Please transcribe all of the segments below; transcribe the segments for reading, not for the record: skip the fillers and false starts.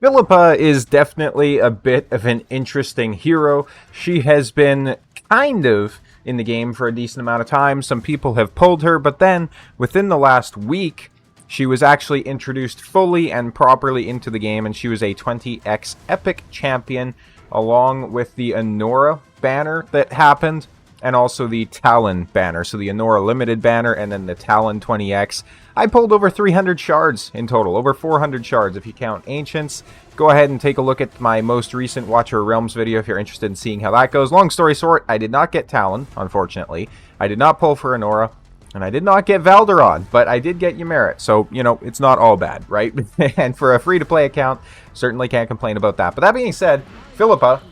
Philippa is definitely a bit of an interesting hero. She has been kind of in the game for a decent amount of time. Some people have pulled her, but then within the last week, she was actually introduced fully and properly into the game, and she was a 20x Epic Champion, along with the Honora banner that happened, and also the Talon banner. So the Honora Limited banner, and then the Talon 20x. I pulled over 300 shards in total, over 400 shards if you count Ancients. Go ahead and take a look at my most recent Watcher Realms video if you're interested in seeing how that goes. Long story short, I did not get Talon, unfortunately. I did not pull for Honora, and I did not get Valderon, but I did get Ymeric. So, you know, it's not all bad, right? And for a free-to-play account, certainly can't complain about that. But that being said, Philippa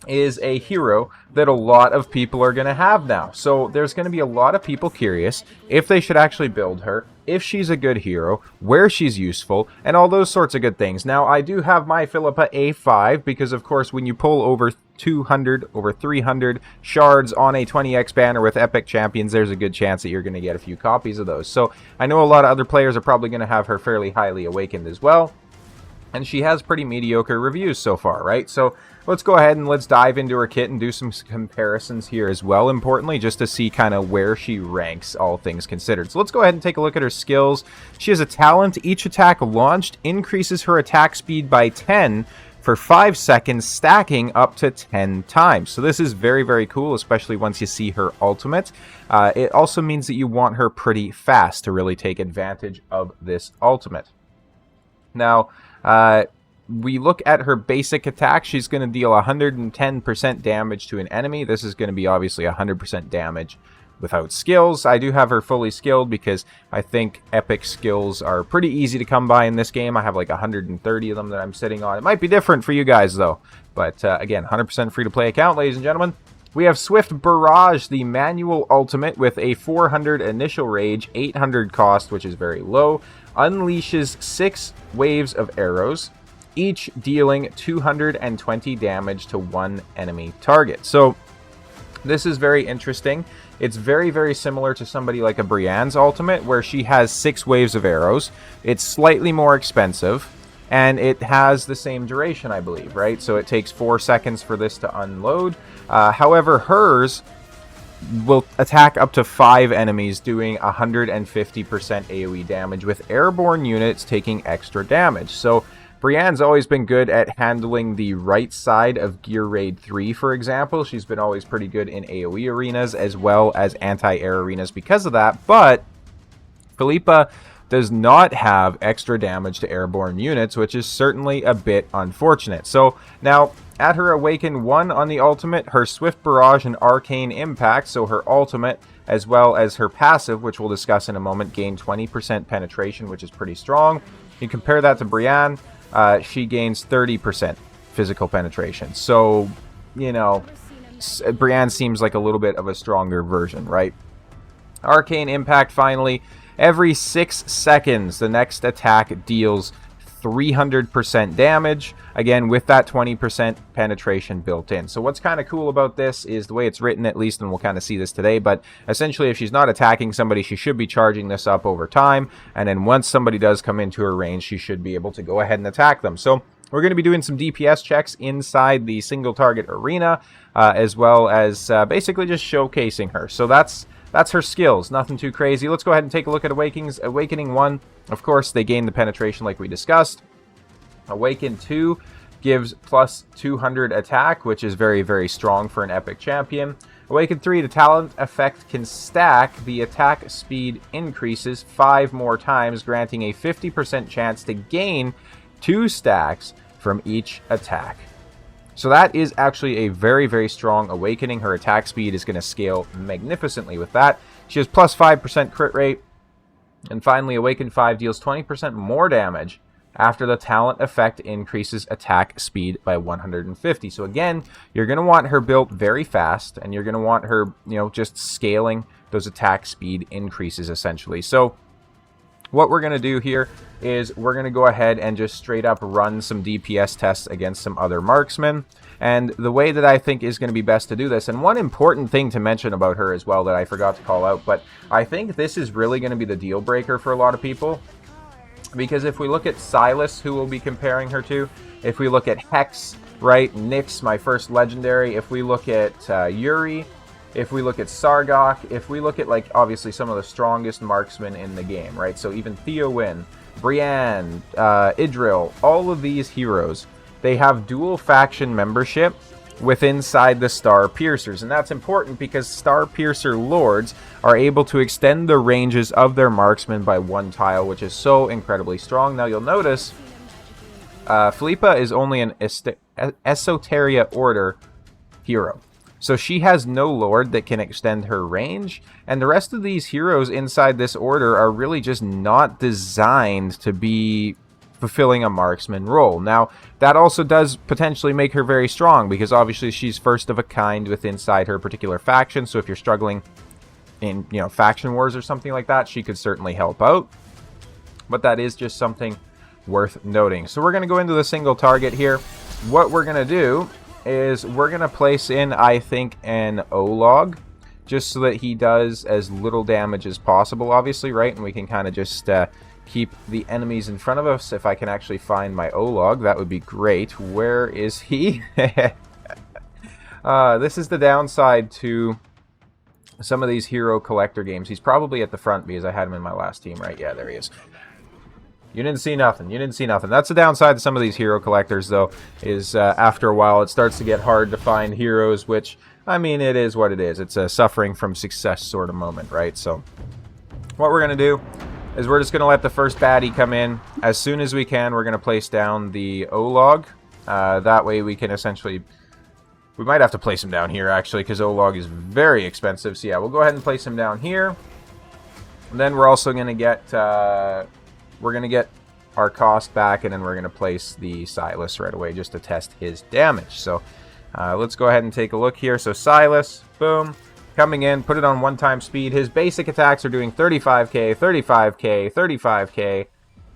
is a hero that a lot of people are going to have now. So there's going to be a lot of people curious if they should actually build her, if she's a good hero, where she's useful, and all those sorts of good things. Now, I do have my Philippa A5 because, of course, when you pull over 200, over 300 shards on a 20x banner with Epic Champions, there's a good chance that you're going to get a few copies of those. So I know a lot of other players are probably going to have her fairly highly awakened as well. And she has pretty mediocre reviews so far, right? So let's go ahead and let's dive into her kit and do some comparisons here as well, importantly, just to see kind of where she ranks, all things considered. So let's go ahead and take a look at her skills. She has a talent. Each attack launched increases her attack speed by 10 for 5 seconds, stacking up to 10 times. So this is very, very cool, especially once you see her ultimate. It also means that you want her pretty fast to really take advantage of this ultimate. Now, we look at her basic attack. She's going to deal 110% damage to an enemy. This is going to be obviously 100% damage without skills. I do have her fully skilled because I think epic skills are pretty easy to come by in this game. I have like 130 of them that I'm sitting on. It might be different for you guys though. But again, 100% free to play account, ladies and gentlemen. We have Swift Barrage, the manual ultimate with a 400 initial rage, 800 cost, which is very low. Unleashes 6 waves of arrows, each dealing 220 damage to one enemy target. So this is very interesting. It's very, very similar to somebody like a Brienne's ultimate, where she has 6 waves of arrows. It's slightly more expensive, and it has the same duration, I believe, right? So it takes 4 seconds for this to unload. However, hers will attack up to 5 enemies, doing 150% AoE damage, with airborne units taking extra damage. So Brienne's always been good at handling the right side of Gear Raid 3, for example. She's been always pretty good in AoE arenas as well as anti-air arenas because of that. But Philippa does not have extra damage to airborne units, which is certainly a bit unfortunate. So now, at her Awaken 1 on the ultimate, her Swift Barrage and Arcane Impact, so her ultimate as well as her passive, which we'll discuss in a moment, gain 20% penetration, which is pretty strong. You compare that to Brienne, she gains 30% physical penetration. So, you know, Brienne seems like a little bit of a stronger version, right? Arcane Impact, finally. Every 6 seconds, the next attack deals 300% damage, again with that 20% penetration built in. So what's kind of cool about this is the way it's written, at least, and we'll kind of see this today, but essentially if she's not attacking somebody, she should be charging this up over time, and then once somebody does come into her range, she should be able to go ahead and attack them. So we're going to be doing some DPS checks inside the single target arena, as well as basically just showcasing her. So that's her skills, nothing too crazy. Let's go ahead and take a look at Awakening 1. Of course, they gain the penetration like we discussed. Awaken 2 gives plus 200 attack, which is very, very strong for an epic champion. Awaken 3, the talent effect can stack. The attack speed increases 5 more times, granting a 50% chance to gain 2 stacks from each attack. So that is actually a very, very strong awakening. Her attack speed is going to scale magnificently with that. She has plus 5% crit rate. And finally, Awaken 5 deals 20% more damage after the talent effect increases attack speed by 150. So again, you're going to want her built very fast, and you're going to want her, you know, just scaling those attack speed increases essentially. So what we're going to do here is we're going to go ahead and just straight up run some DPS tests against some other marksmen. And the way that I think is going to be best to do this, and one important thing to mention about her as well that I forgot to call out, but I think this is really going to be the deal breaker for a lot of people. Because if we look at Silas, who we'll be comparing her to, if we look at Hex, right, Nyx, my first legendary, if we look at Yuri, if we look at Sargok, if we look at, like, obviously some of the strongest marksmen in the game, right? So even Theowin, Brienne, Idril, all of these heroes, they have dual faction membership inside the Star Piercers. And that's important because Star Piercer Lords are able to extend the ranges of their marksmen by 1 tile, which is so incredibly strong. Now you'll notice Philippa is only an Esoteria Order hero. So she has no Lord that can extend her range, and the rest of these heroes inside this order are really just not designed to be fulfilling a marksman role. Now, that also does potentially make her very strong, because obviously she's first of a kind inside her particular faction, so if you're struggling in, you know, faction wars or something like that, she could certainly help out. But that is just something worth noting. So we're going to go into the single target here. What we're going to do is we're going to place in, I think, an O-log, just so that he does as little damage as possible, obviously, right? And we can kind of just keep the enemies in front of us. If I can actually find my O-log, that would be great. Where is he? This is the downside to some of these hero collector games. He's probably at the front because I had him in my last team, right? Yeah, there he is. You didn't see nothing. You didn't see nothing. That's the downside to some of these hero collectors, though, is after a while it starts to get hard to find heroes, which, I mean, it is what it is. It's a suffering from success sort of moment, right? So what we're going to do is we're just going to let the first baddie come in. As soon as we can, we're going to place down the O-log. That way we can essentially... We might have to place him down here, actually, because O-log is very expensive. So yeah, we'll go ahead and place him down here. And then we're also going to get... we're going to get our cost back, and then we're going to place the Silas right away just to test his damage. So let's go ahead and take a look here. So Silas, boom, coming in, put it on 1-time speed. His basic attacks are doing 35k, 35k, 35k,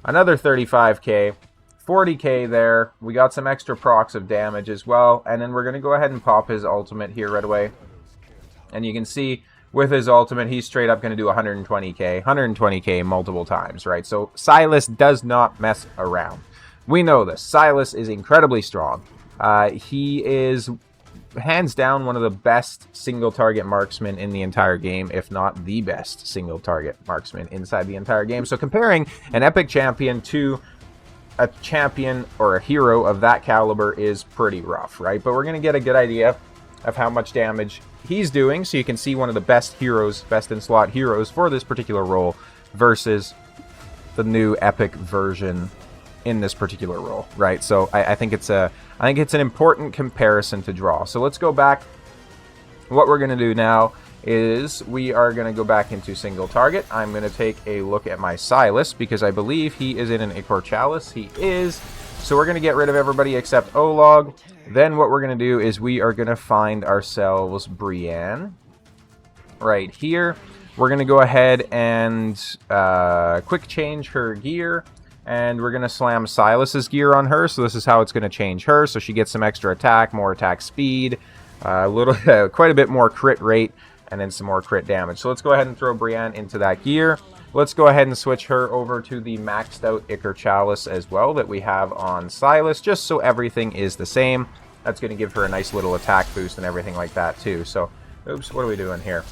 another 35k, 40k there. We got some extra procs of damage as well. And then we're going to go ahead and pop his ultimate here right away. And you can see... with his ultimate, he's straight up going to do 120k multiple times, right? So Silas does not mess around. We know this. Silas is incredibly strong. He is hands down one of the best single target marksmen in the entire game, if not the best single target marksman inside the entire game. So comparing an epic champion to a champion or a hero of that caliber is pretty rough, right? But we're going to get a good idea of how much damage he's doing, so you can see one of the best heroes, best in slot heroes for this particular role versus the new epic version in this particular role, right? So I think it's an important comparison to draw. So let's go back. What we're going to do now is we are going to go back into single target. I'm going to take a look at my Silas because I believe he is in an Ichor Chalice. He is. So we're going to get rid of everybody except O-log. Then what we're going to do is we are going to find ourselves Brienne right here. We're going to go ahead and quick change her gear. And we're going to slam Silas's gear on her. So this is how it's going to change her. So she gets some extra attack, more attack speed, quite a bit more crit rate, and then some more crit damage. So let's go ahead and throw Brienne into that gear. Let's go ahead and switch her over to the maxed out Ichor Chalice as well that we have on Silas, just so everything is the same. That's going to give her a nice little attack boost and everything like that too. So, oops, what are we doing here?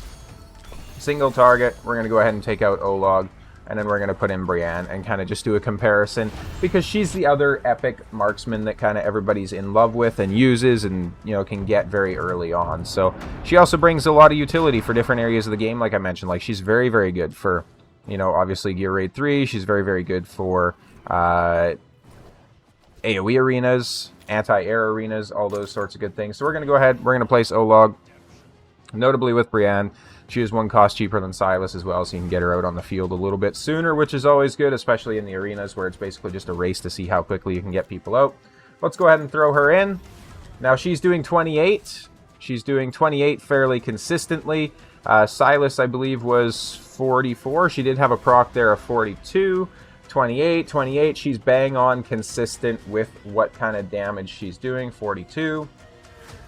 Single target. We're going to go ahead and take out O-log, and then we're going to put in Brienne and kind of just do a comparison because she's the other epic marksman that kind of everybody's in love with and uses and, you know, can get very early on. So she also brings a lot of utility for different areas of the game, like I mentioned. Like, she's very, very good for, you know, obviously Gear Raid 3. She's very, very good for AoE arenas, anti-air arenas, all those sorts of good things. So we're going to go ahead. We're going to place O-log, notably with Brienne. She is 1 cost cheaper than Silas as well, so you can get her out on the field a little bit sooner, which is always good, especially in the arenas where it's basically just a race to see how quickly you can get people out. Let's go ahead and throw her in. Now she's doing 28. She's doing 28 fairly consistently. Silas, I believe, was 44. She did have a proc there of 42. 28, 28. She's bang on consistent with what kind of damage she's doing. 42.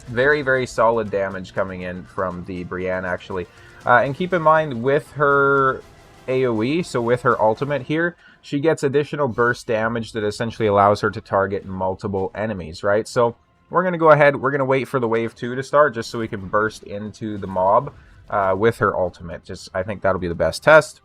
Very, very solid damage coming in from the Brienne, actually. And keep in mind, with her AoE, so with her ultimate here, she gets additional burst damage that essentially allows her to target multiple enemies, right? So we're going to go ahead, we're going to wait for the wave 2 to start just so we can burst into the mob with her ultimate. I think that'll be the best test.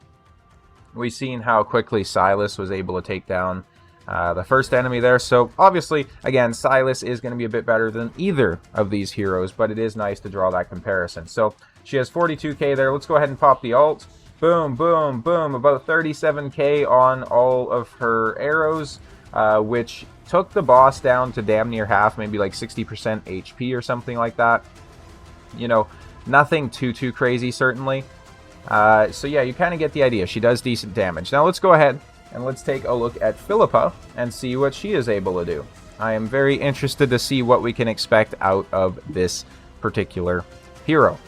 We've seen how quickly Silas was able to take down the first enemy there. So obviously, again, Silas is going to be a bit better than either of these heroes, but it is nice to draw that comparison. So she has 42k there. Let's go ahead and pop the ult. Boom, boom, boom. About 37k on all of her arrows, which took the boss down to damn near half, maybe like 60% HP or something like that. You know, nothing too crazy, certainly. So yeah, you kind of get the idea. She does decent damage. Now let's go ahead and let's take a look at Philippa and see what she is able to do. I am very interested to see what we can expect out of this particular hero.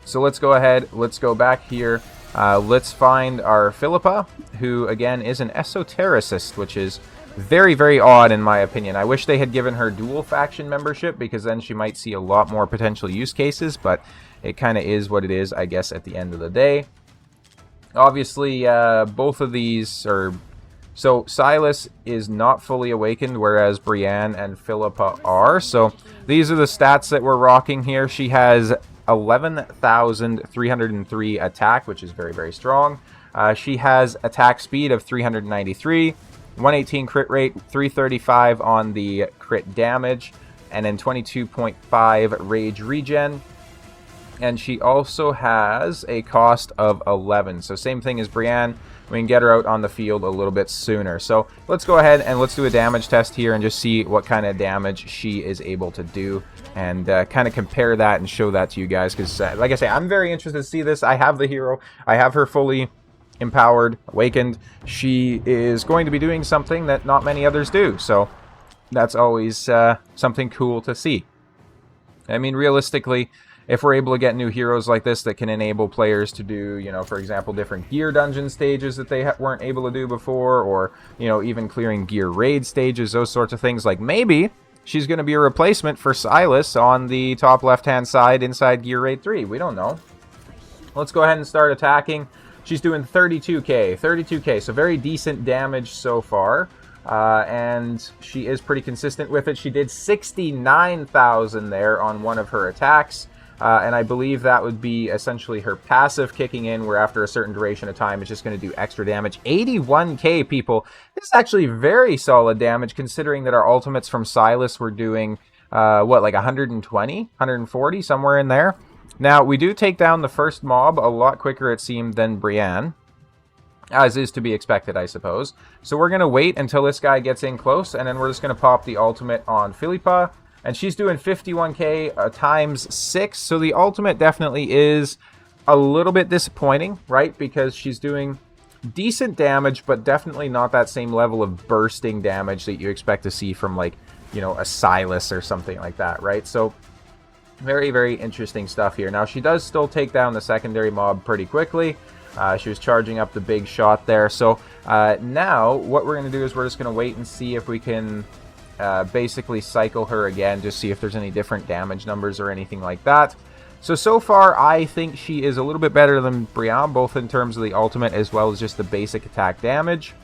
So let's go ahead, let's go back here. Let's find our Philippa, who again is an esotericist, which is very odd in my opinion. I wish they had given her dual faction membership, because then she might see a lot more potential use cases, but it kind of is what it is, I guess, at the end of the day. Obviously, both of these are... So Silas is not fully awakened, whereas Brienne and Philippa are. So these are the stats that we're rocking here. She has 11,303 attack, which is very strong. She has attack speed of 393, 118 crit rate, 335 on the crit damage, and then 22.5 rage regen. And she also has a cost of 11. So same thing as Brienne. We can get her out on the field a little bit sooner. So let's go ahead and let's do a damage test here and just see what kind of damage she is able to do, and kind of compare that and show that to you guys, because like I say, I'm very interested to see this. I have the hero. I have her fully empowered, awakened. She is going to be doing something that not many others do. So that's always something cool to see. I mean, realistically, if we're able to get new heroes like this that can enable players to do, you know, for example, different gear dungeon stages that they weren't able to do before, or, you know, even clearing gear raid stages, those sorts of things, like maybe she's going to be a replacement for Silas on the top left-hand side inside Gear Raid 3. We don't know. Let's go ahead and start attacking. She's doing 32k, so very decent damage so far. And she is pretty consistent with it. She did 69,000 there on one of her attacks. And I believe that would be essentially her passive kicking in, where after a certain duration of time, it's just going to do extra damage. 81k, people. This is actually very solid damage, considering that our ultimates from Silas were doing, what, like 120, 140, somewhere in there. Now, we do take down the first mob a lot quicker, it seemed, than Brienne, as is to be expected, I suppose. So we're going to wait until this guy gets in close, and then we're just going to pop the ultimate on Philippa. And she's doing 51k times 6, so the ultimate definitely is a little bit disappointing, right? Because she's doing decent damage, but definitely not that same level of bursting damage that you expect to see from, like, you know, a Silas or something like that, right? So very interesting stuff here. Now, she does still take down the secondary mob pretty quickly. She was charging up the big shot there. So now what we're going to do is we're just going to wait and see if we can... basically cycle her again, just see if there's any different damage numbers or anything like that. So far, I think she is a little bit better than Brienne, both in terms of the ultimate as well as just the basic attack damage,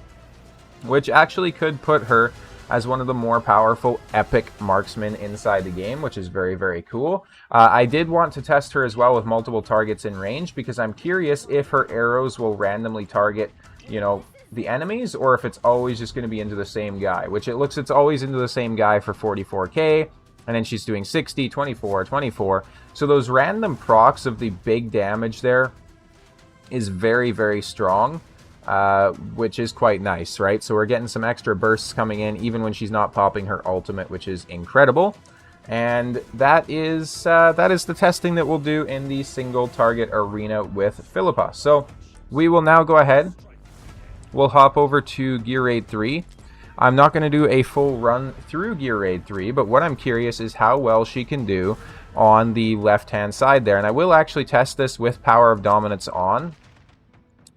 which actually could put her as one of the more powerful epic marksmen inside the game, which is very cool. I did want to test her as well with multiple targets in range, because I'm curious if her arrows will randomly target, you know, the enemies, or if it's always just going to be into the same guy, which it looks it's always into the same guy for 44k, and then she's doing 60, 24, 24. So those random procs of the big damage there is very strong, which is quite nice, right? So we're getting some extra bursts coming in even when she's not popping her ultimate, which is incredible. And that is the testing that we'll do in the single target arena with Philippa. So we will now go ahead. We'll hop over to Gear Raid 3. I'm not going to do a full run through Gear Raid 3, but what I'm curious is how well she can do on the left-hand side there. And I will actually test this with Power of Dominance on,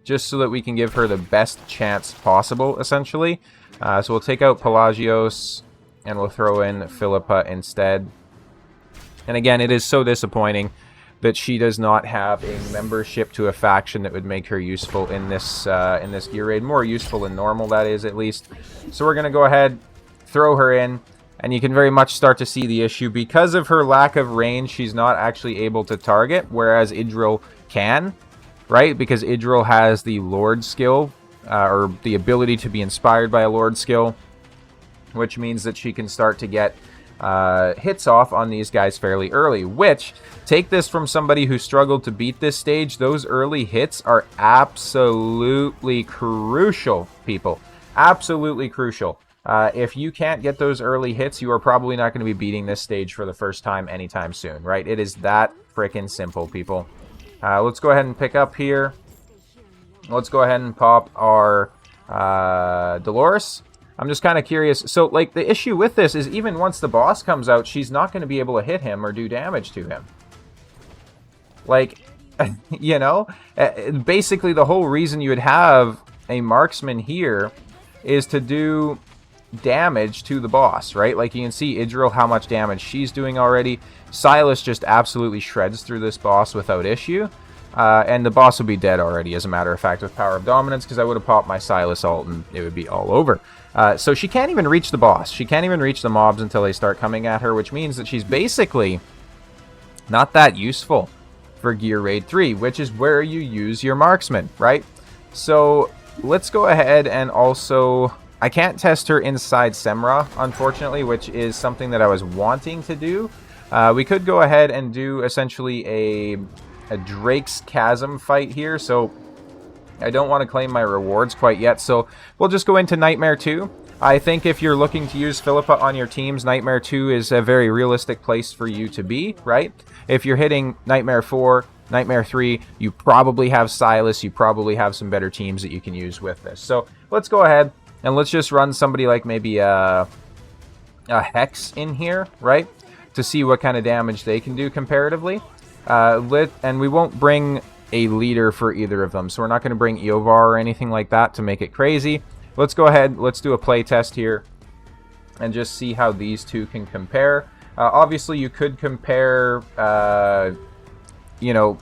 just so that we can give her the best chance possible, essentially. So we'll take out Pelagios, and we'll throw in Philippa instead. And again, it is so disappointing that she does not have a membership to a faction that would make her useful in this gear raid. More useful than normal, that is, at least. So we're going to go ahead, throw her in, and you can very much start to see the issue. Because of her lack of range, she's not actually able to target, whereas Idril can, right? Because Idril has the Lord skill, or the ability to be inspired by a Lord skill, which means that she can start to get hits off on these guys fairly early, which, take this from somebody who struggled to beat this stage, those early hits are absolutely crucial, people. Absolutely crucial. If you can't get those early hits, you are probably not going to be beating this stage for the first time anytime soon, right? It is that freaking simple, people. Let's go ahead and pick up here. Let's go ahead and pop our Dolores. I'm just kind of curious. So, like, the issue with this is even once the boss comes out, she's not going to be able to hit him or do damage to him. Like, you know? Basically, the whole reason you would have a marksman here is to do damage to the boss, right? Like, you can see Idril, how much damage she's doing already. Silas just absolutely shreds through this boss without issue. And the boss would be dead already, as a matter of fact, with Power of Dominance, because I would have popped my Silas ult and it would be all over. So she can't even reach the boss. She can't even reach the mobs until they start coming at her, which means that she's basically not that useful for Gear Raid 3, which is where you use your marksman, right? So let's go ahead and also... I can't test her inside Semra, unfortunately, which is something that I was wanting to do. We could go ahead and do essentially a Drake's Chasm fight here, so I don't want to claim my rewards quite yet, so we'll just go into Nightmare 2. I think if you're looking to use Philippa on your teams, Nightmare 2 is a very realistic place for you to be, right? If you're hitting Nightmare 4, Nightmare 3, you probably have Silas, you probably have some better teams that you can use with this. So let's go ahead and let's just run somebody like maybe a Hex in here, right? To see what kind of damage they can do comparatively. And we won't bring a leader for either of them, so we're not going to bring Eovar or anything like that to make it crazy. Let's go ahead, let's do a play test here and just see how these two can compare. Obviously, you could compare, you know,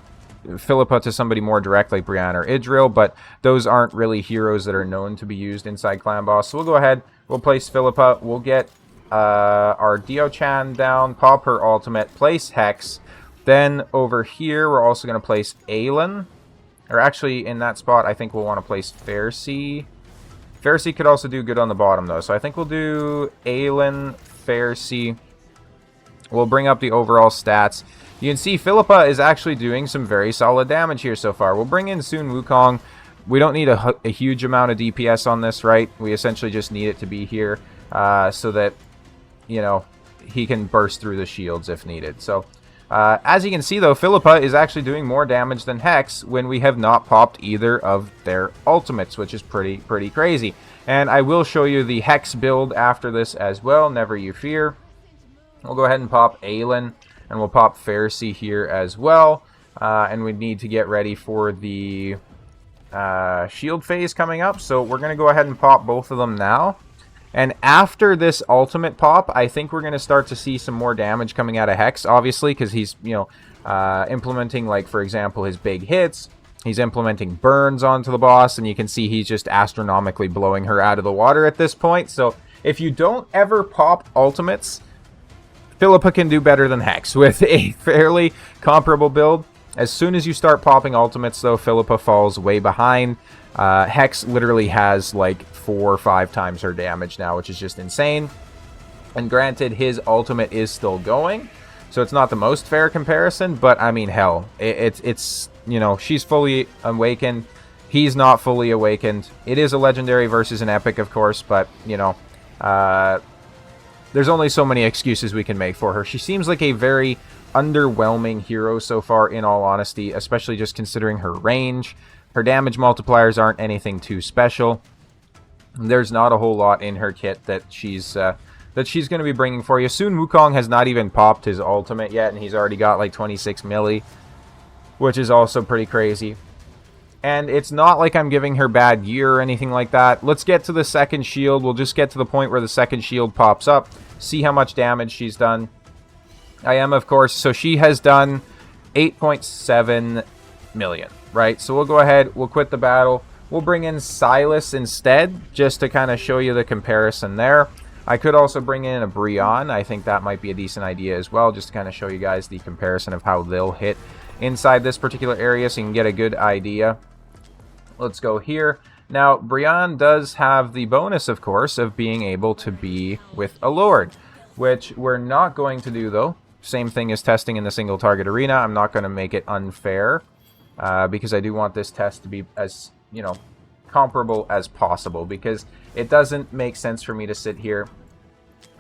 Philippa to somebody more direct like Brienne or Idril, but those aren't really heroes that are known to be used inside Clan Boss. So we'll go ahead, we'll place Philippa, we'll get our Dio-chan down, pop her ultimate, place Hex. Then over here, we're also going to place Aelin. Or actually, in that spot, I think we'll want to place Pharisee. Pharisee could also do good on the bottom, though. So I think we'll do Aelin, Pharisee. We'll bring up the overall stats. You can see Philippa is actually doing some very solid damage here so far. We'll bring in Sun Wukong. We don't need a huge amount of DPS on this, right? We essentially just need it to be here so that, you know, he can burst through the shields if needed. So... as you can see, though, Philippa is actually doing more damage than Hex when we have not popped either of their ultimates, which is pretty crazy. And I will show you the Hex build after this as well, never you fear. We'll go ahead and pop Aelin, and we'll pop Pharisee here as well. And we need to get ready for the shield phase coming up, so we're going to go ahead and pop both of them now. And after this ultimate pop, I think we're going to start to see some more damage coming out of Hex, obviously, because he's, you know, implementing, like, for example, his big hits. He's implementing burns onto the boss, and you can see he's just astronomically blowing her out of the water at this point. So if you don't ever pop ultimates, Philippa can do better than Hex with a fairly comparable build. As soon as you start popping ultimates, though, Philippa falls way behind. Hex literally has like 4 or 5 times her damage now, which is just insane. And granted, his ultimate is still going, so it's not the most fair comparison, but I mean, hell, it's you know, she's fully awakened, he's not fully awakened. It is a legendary versus an epic, of course, but you know, there's only so many excuses we can make for her. She seems like a very underwhelming hero so far, in all honesty, especially just considering her range. Her damage multipliers aren't anything too special. There's not a whole lot in her kit that she's going to be bringing for you. Sun Wukong has not even popped his ultimate yet, and he's already got like 26 milli, which is also pretty crazy. And it's not like I'm giving her bad gear or anything like that. Let's get to the second shield. We'll just get to the point where the second shield pops up, see how much damage she's done. I am, of course, so she has done 8.7 million, right? So we'll go ahead, we'll quit the battle. We'll bring in Silas instead, just to kind of show you the comparison there. I could also bring in a Brienne. I think that might be a decent idea as well, just to kind of show you guys the comparison of how they'll hit inside this particular area so you can get a good idea. Let's go here. Now, Brienne does have the bonus, of course, of being able to be with a Lord, which we're not going to do, though. Same thing as testing in the single target arena. I'm not going to make it unfair because I do want this test to be as, you know, comparable as possible, because it doesn't make sense for me to sit here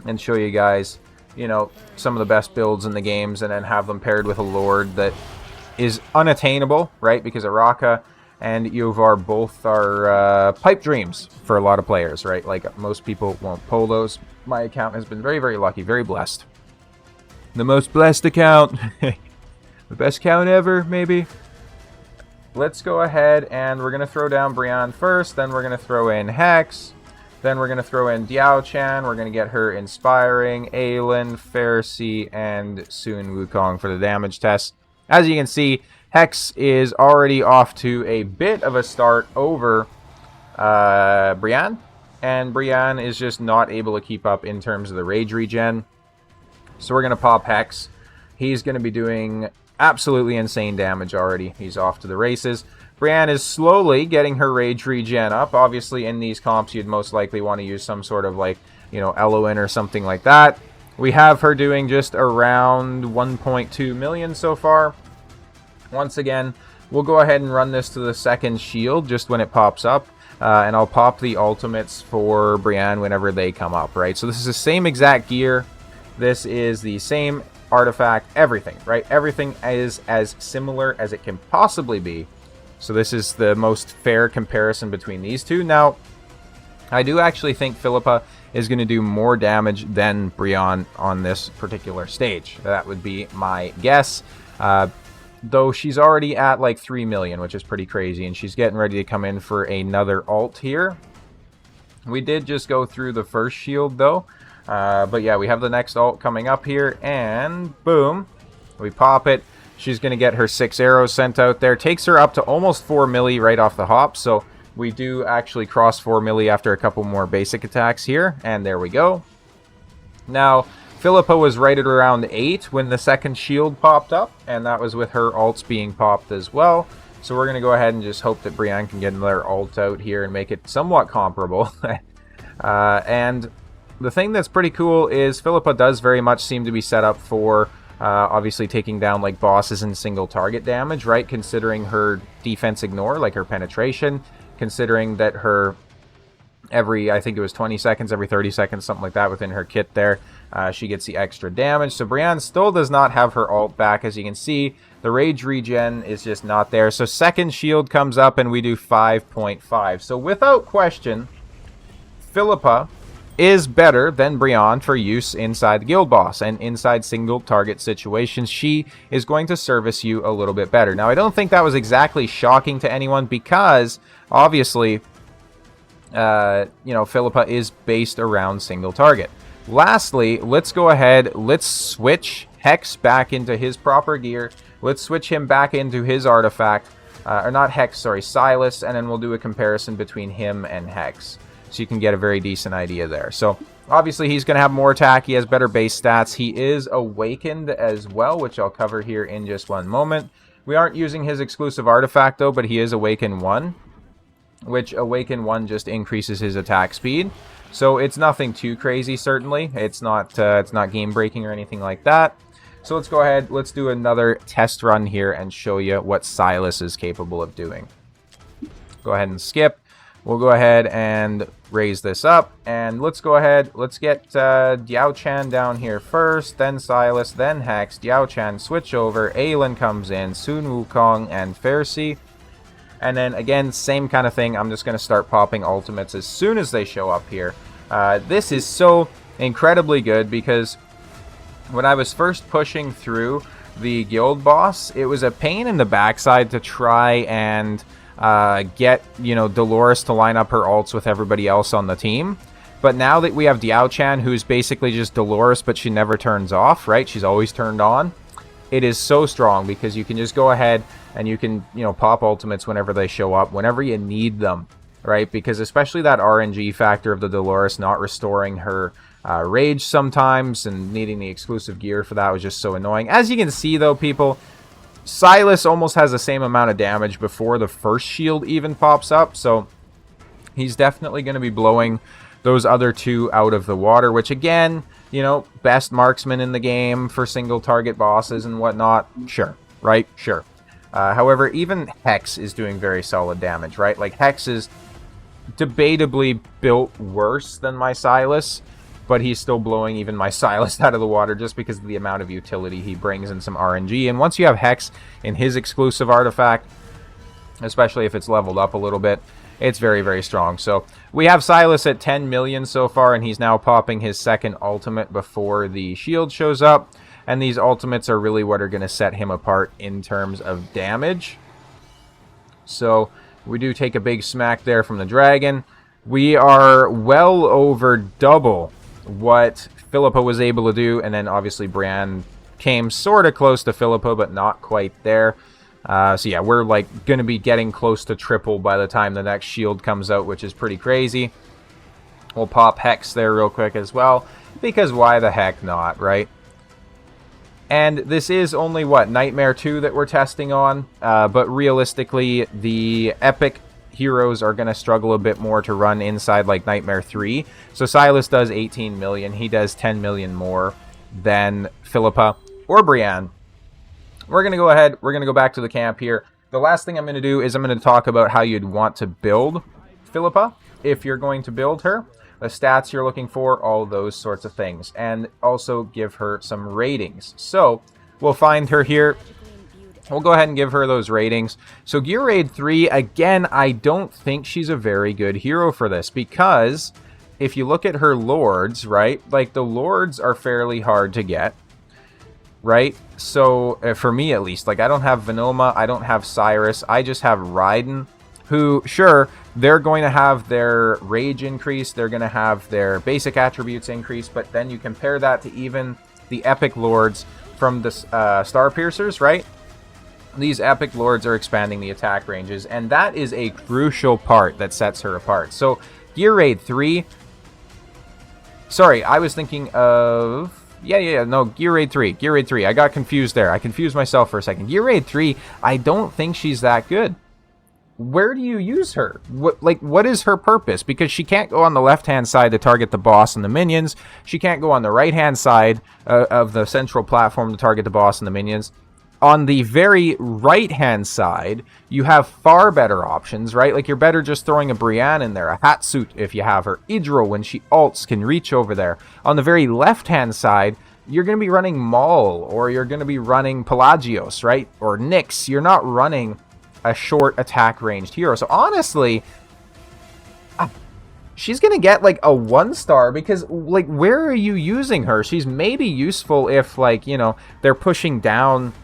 and show you guys, you know, some of the best builds in the games and then have them paired with a Lord that is unattainable, right? Because Araka and Yovar both are pipe dreams for a lot of players, right? Like, most people won't pull those. My account has been very, very lucky, very blessed. The most blessed account. The best account ever, maybe. Let's go ahead and we're going to throw down Brienne first, then we're going to throw in Hex, then we're going to throw in Diao Chan, we're going to get her Inspiring, Aelin, Pharisee, and soon Wukong for the damage test. As you can see, Hex is already off to a bit of a start over Brienne, and Brienne is just not able to keep up in terms of the rage regen. So we're going to pop Hex. He's going to be doing absolutely insane damage already. He's off to the races. Brienne is slowly getting her rage regen up. Obviously, in these comps, you'd most likely want to use some sort of, like, you know, Eloin or something like that. We have her doing just around 1.2 million so far. Once again, we'll go ahead and run this to the second shield just when it pops up. And I'll pop the ultimates for Brienne whenever they come up, right? So this is the same exact gear. This is the same artifact, everything, right? Everything is as similar as it can possibly be. So this is the most fair comparison between these two. Now, I do actually think Philippa is going to do more damage than Brienne on this particular stage. That would be my guess. Though she's already at like 3 million, which is pretty crazy, and she's getting ready to come in for another ult here. We did just go through the first shield, though. But yeah, we have the next ult coming up here, and boom, we pop it. She's going to get her 6 arrows sent out there. Takes her up to almost 4 milli right off the hop, so we do actually cross 4 milli after a couple more basic attacks here, and there we go. Now, Philippa was right at around 8 when the second shield popped up, and that was with her ults being popped as well. So we're going to go ahead and just hope that Brienne can get another ult out here and make it somewhat comparable. And the thing that's pretty cool is Philippa does very much seem to be set up for obviously taking down like bosses in single target damage, right? Considering her defense ignore, like her penetration, considering that her every, I think it was 20 seconds, every 30 seconds, something like that within her kit there, she gets the extra damage. So Brienne still does not have her ult back. As you can see, the rage regen is just not there. So second shield comes up and we do 5.5. So without question, Philippa is better than Brienne for use inside the guild boss and inside single target situations. She is going to service you a little bit better. Now, I don't think that was exactly shocking to anyone because obviously, you know, Philippa is based around single target. Lastly, let's go ahead, let's switch Hex back into his proper gear. Let's switch him back into his artifact, or not Hex, sorry, Silas, and then we'll do a comparison between him and Hex. So you can get a very decent idea there. So obviously he's going to have more attack. He has better base stats. He is awakened as well, which I'll cover here in just one moment. We aren't using his exclusive artifact though, but he is Awaken 1, which Awaken 1 just increases his attack speed. So it's nothing too crazy, certainly. It's not game breaking or anything like that. So let's go ahead. Let's do another test run here and show you what Silas is capable of doing. Go ahead and skip. We'll go ahead and raise this up, and let's go ahead, let's get Diao Chan down here first, then Silas, then Hex, Diao Chan switch over, Aelin comes in, soon Wukong and Pharisee, and then again, same kind of thing. I'm just going to start popping ultimates as soon as they show up here. This is so incredibly good because when I was first pushing through the guild boss, it was a pain in the backside to try and get, you know, Dolores to line up her ults with everybody else on the team. But now that we have Diao Chan, who's basically just Dolores, but she never turns off, right? She's always turned on. it is so strong because you can just go ahead and you can, you know, pop ultimates whenever they show up, whenever you need them, right? Because especially that RNG factor of the Dolores not restoring her rage sometimes and needing the exclusive gear for that was just so annoying. As you can see, though, people, Silas almost has the same amount of damage before the first shield even pops up, so he's definitely going to be blowing those other two out of the water, which again, you know, best marksman in the game for single target bosses and whatnot. Sure, right? Sure. However, even Hex is doing very solid damage, right? Like, Hex is debatably built worse than my Silas, but he's still blowing even my Silas out of the water just because of the amount of utility he brings and some RNG. And once you have Hex in his exclusive artifact, especially if it's leveled up a little bit, it's very, very strong. So we have Silas at 10 million so far, and he's now popping his second ultimate before the shield shows up. And these ultimates are really what are going to set him apart in terms of damage. So we do take a big smack there from the dragon. We are well over double what Philippa was able to do. And then obviously Brienne came sort of close to Philippa, but not quite there. So yeah, we're like going to be getting close to triple by the time the next shield comes out, which is pretty crazy. We'll pop Hex there real quick as well, because why the heck not, right? And this is only, what, Nightmare 2 that we're testing on, but realistically, the epic heroes are going to struggle a bit more to run inside like Nightmare 3. So Silas does 18 million, he does 10 million more than Philippa or Brienne. We're going to go ahead, we're going to go back to the camp here. The last thing I'm going to do is I'm going to talk about how you'd want to build Philippa if you're going to build her. The stats you're looking for, all those sorts of things. And also give her some ratings. So, we'll find her here. We'll go ahead and give her those ratings. So, Gear Raid 3, again, I don't think she's a very good hero for this. Because, if you look at her lords, right? Like, the lords are fairly hard to get. Right? So, for me at least, like, I don't have Venoma, I don't have Cyrus, I just have Raiden, who, sure, they're going to have their rage increase, they're going to have their basic attributes increase, but then you compare that to even the epic lords from the Star Piercers, right? These epic lords are expanding the attack ranges, and that is a crucial part that sets her apart. So, Gear Raid 3, sorry, I was thinking of... No, Gear Raid 3. Gear Raid 3. I got confused there. I confused myself for a second. Gear Raid 3, I don't think she's that good. Where do you use her? What is her purpose? Because she can't go on the left-hand side to target the boss and the minions. She can't go on the right-hand side of the central platform to target the boss and the minions. On the very right-hand side, you have far better options, right? Like, you're better just throwing a Brienne in there, a Hatsuit if you have her. Idril, when she ults, can reach over there. On the very left-hand side, you're going to be running Maul, or you're going to be running Pelagios, right? Or Nyx. You're not running a short attack-ranged hero. So, honestly, she's going to get, like, a 1-star because, like, where are you using her? She's maybe useful if, like, you know, they're pushing down...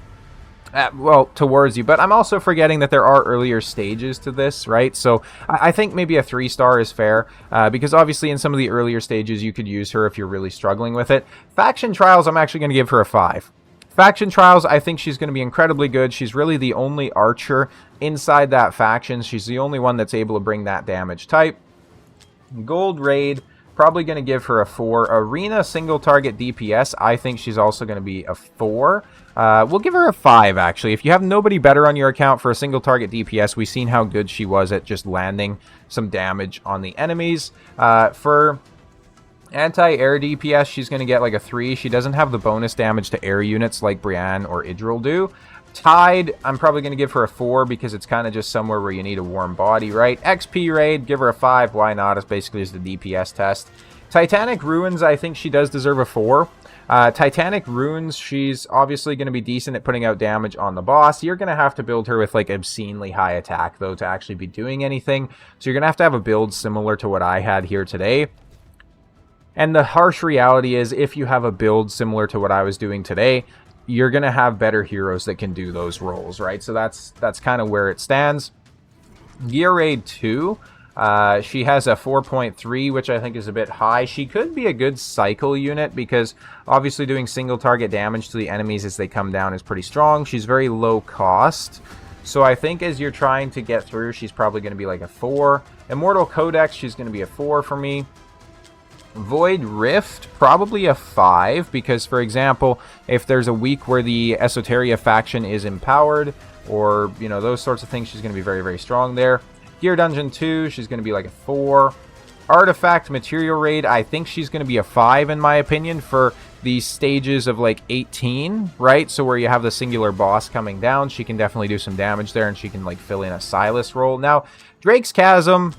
towards you, but I'm also forgetting that there are earlier stages to this, right? So I think maybe a 3-star is fair, because obviously in some of the earlier stages you could use her if you're really struggling with it. Faction Trials, I'm actually going to give her a 5. Faction Trials, I think she's going to be incredibly good. She's really the only archer inside that faction. She's the only one that's able to bring that damage type. Gold Raid, probably going to give her a 4. Arena single target DPS, I think she's also going to be a 4. We'll give her a 5, actually. If you have nobody better on your account for a single target DPS, we've seen how good she was at just landing some damage on the enemies. For anti-air DPS, she's going to get like a 3. She doesn't have the bonus damage to air units like Brienne or Idril do. Tide, I'm probably going to give her a 4 because it's kind of just somewhere where you need a warm body, right? XP Raid, give her a 5. Why not? It's basically just the DPS test. Titanic Ruins, I think she does deserve a 4. Titanic Runes, she's obviously going to be decent at putting out damage on the boss. You're going to have to build her with like obscenely high attack, though, to actually be doing anything. So you're going to have a build similar to what I had here today. And the harsh reality is, if you have a build similar to what I was doing today, you're going to have better heroes that can do those roles, right? So that's kind of where it stands. Gear Raid 2, She has a 4.3, which I think is a bit high. She could be a good cycle unit because obviously doing single target damage to the enemies as they come down is pretty strong. She's very low cost. So I think as you're trying to get through, she's probably going to be like a 4. Immortal Codex, she's going to be a 4 for me. Void Rift, probably a 5, because, for example, if there's a week where the Esoteria faction is empowered, or, you know, those sorts of things, she's going to be very, very strong there. Gear Dungeon 2, she's going to be like a 4. Artifact Material Raid, I think she's going to be a 5, in my opinion, for these stages of, like, 18, right? So where you have the singular boss coming down, she can definitely do some damage there, and she can, like, fill in a Silas role. Now, Drake's Chasm,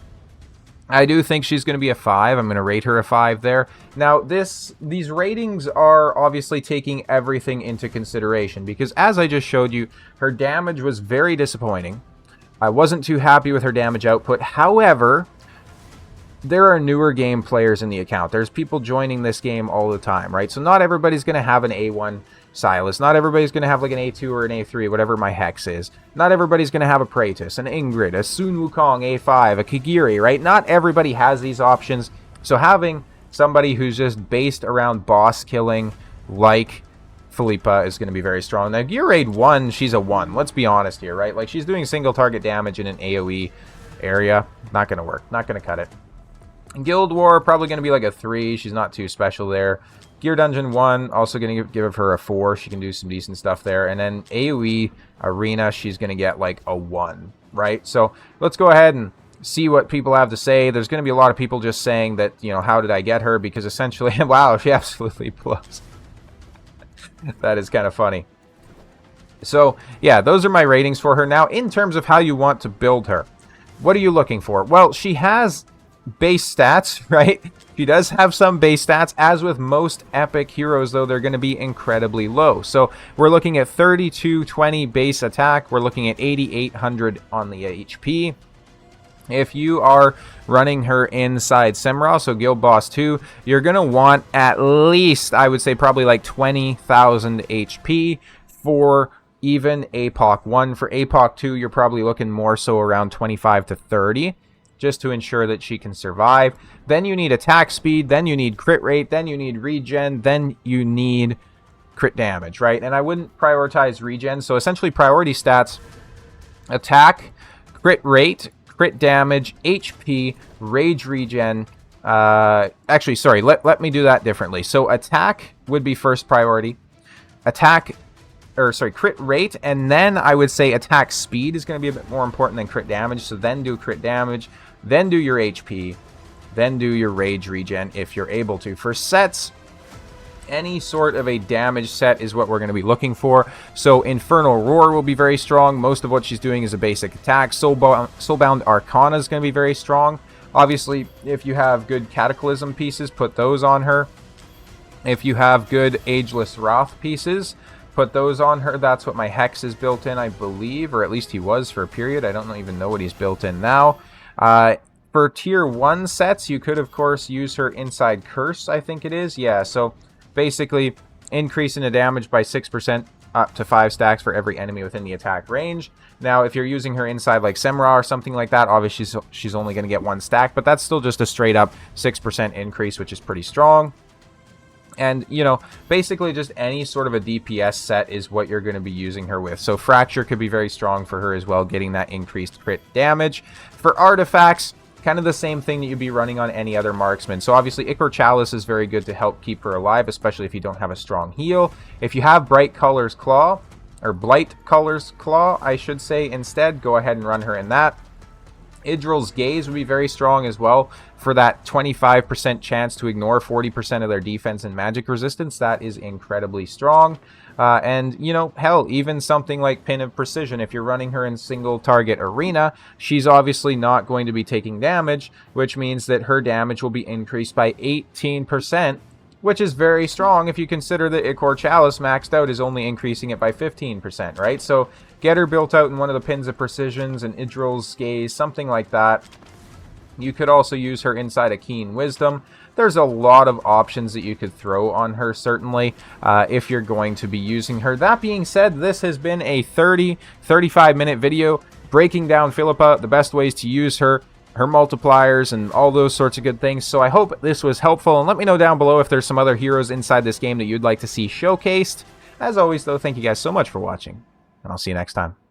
I do think she's going to be a 5. I'm going to rate her a 5 there. Now, these ratings are obviously taking everything into consideration, because as I just showed you, her damage was very disappointing. I wasn't too happy with her damage output. However, there are newer game players in the account. There's people joining this game all the time, right? So not everybody's going to have an A1 Silas. Not everybody's going to have like an A2 or an A3, whatever my hex is. Not everybody's going to have a Praetus, an Ingrid, a Sun Wukong A5, a Kigiri, right? Not everybody has these options. So having somebody who's just based around boss killing like Philippa is going to be very strong. Now, Gear Raid 1, she's a 1. Let's be honest here, right? Like, she's doing single target damage in an AoE area. Not going to work. Not going to cut it. Guild War, probably going to be like a 3. She's not too special there. Gear Dungeon 1, also going to give her a 4. She can do some decent stuff there. And then AoE Arena, she's going to get like a 1, right? So let's go ahead and see what people have to say. There's going to be a lot of people just saying that, you know, how did I get her? Because essentially, wow, she absolutely blows. That is kind of funny. So, yeah, those are my ratings for her. Now, in terms of how you want to build her, what are you looking for? Well, she has base stats, right? She does have some base stats. As with most epic heroes, though, they're going to be incredibly low. So we're looking at 3220 base attack. We're looking at 8800 on the HP. If you are running her inside Semra, so Guild Boss 2, you're going to want at least, I would say, probably like 20,000 HP for even APOC 1. For APOC 2, you're probably looking more so around 25 to 30. Just to ensure that she can survive. Then you need attack speed, then you need crit rate, then you need regen, then you need crit damage, right? And I wouldn't prioritize regen, so essentially priority stats, attack, crit rate, crit damage, HP, rage regen. Actually, sorry, let me do that differently. So attack would be first priority, crit rate, and then I would say attack speed is going to be a bit more important than crit damage, so then do crit damage, then do your HP, then do your rage regen if you're able to. For sets, any sort of a damage set is what we're going to be looking for. So Infernal Roar will be very strong. Most of what she's doing is a basic attack. Soulbound Arcana is going to be very strong. Obviously, if you have good Cataclysm pieces, put those on her. If you have good Ageless Wrath pieces, put those on her. That's what my Hex is built in, I believe, or at least he was for a period. I don't even know what he's built in now. For tier 1 sets, you could, of course, use her Inside Curse, I think it is. Yeah, so basically increasing the damage by 6% up to 5 stacks for every enemy within the attack range. Now, if you're using her inside like Semra or something like that, obviously she's only going to get 1 stack, but that's still just a straight up 6% increase, which is pretty strong. And, you know, basically just any sort of a DPS set is what you're going to be using her with. So Fracture could be very strong for her as well, getting that increased crit damage. For artifacts, kind of the same thing that you'd be running on any other marksman. So obviously Ichor Chalice is very good to help keep her alive, especially if you don't have a strong heal. If you have Bright Color's Claw, or Blight Color's Claw, I should say, instead, go ahead and run her in that. Idril's Gaze would be very strong as well for that 25% chance to ignore 40% of their defense and magic resistance. That is incredibly strong. And, you know, hell, even something like Pin of Precision, if you're running her in single target arena, she's obviously not going to be taking damage, which means that her damage will be increased by 18%, which is very strong if you consider that Ichor Chalice maxed out is only increasing it by 15%, right? So get her built out in one of the Pins of Precisions, and Idril's Gaze, something like that. You could also use her inside a Keen Wisdom. There's a lot of options that you could throw on her, certainly, if you're going to be using her. That being said, this has been a 35-minute video breaking down Philippa, the best ways to use her. her multipliers and all those sorts of good things. So I hope this was helpful, and let me know down below if there's some other heroes inside this game that you'd like to see showcased. As always, though, thank you guys so much for watching, and I'll see you next time.